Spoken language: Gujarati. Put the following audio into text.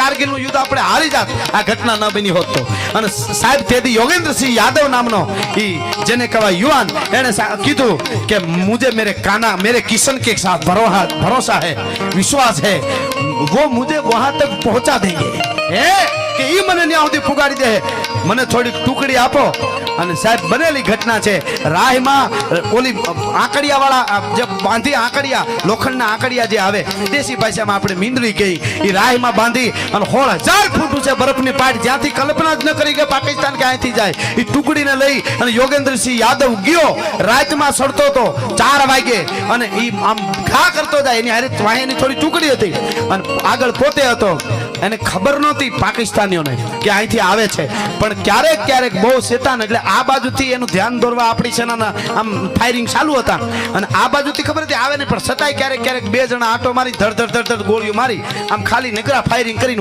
કારગિલનું યુદ્ધ આપણે હારી જાત આ ઘટના ન બની હોત તો. અને સાહેબ તેથી યોગેન્દ્રસિંહ યાદવ નામનો ઈ જેને કહેવાય યુવાન એને કીધું કે મુझे मेरे किशन के साथ भरोसा है, विश्वास है, वो मुझे वहां तक पहुंचा देंगे. હે કે ઈ મને ન્યા સુધી પુગાડી દે, મને થોડી ટુકડી આપો. અને સાહેબ બનેલી ઘટના છે રાહમાં ઓલી આંકડિયા વાળા જે બાંધી આંકડિયા લોખંડના આંકડિયા જે આવે દેશી ભાષામાં આપણે મીંદડી કહી, એ રાહમાં બાંધી અને 16,000 ફૂટ છે બરફની પાટ, જ્યાંથી કલ્પના જ ન કરી કે પાકિસ્તાન કે અહીંથી જાય, એ ટુકડીને લઈ અને યોગેન્દ્રસિંહ યાદવ ગયો. રાતમાં સડતો હતો 4 વાગે અને એ આમ ઘા કરતો જાય. એની હારે વાહિયાની થોડી ટુકડી હતી અને આગળ પોતે હતો. એને ખબર નહોતી પાકિસ્તાનીઓને કે અહીંથી આવે છે, પણ ક્યારેક ક્યારેક બહુ શેતાન એટલે આ બાજુથી એનું ધ્યાન દોરવા આપણી સેનાના આમ ફાયરિંગ ચાલુ હતા અને આ બાજુથી ખબર હતી આવે નહીં, પણ છતાંય ક્યારેક ક્યારેક 2 જણા આટો મારી ધડ ધડ ધડ ધડ ગોળીઓ મારી આમ ખાલી નકરા ફાયરિંગ કરીને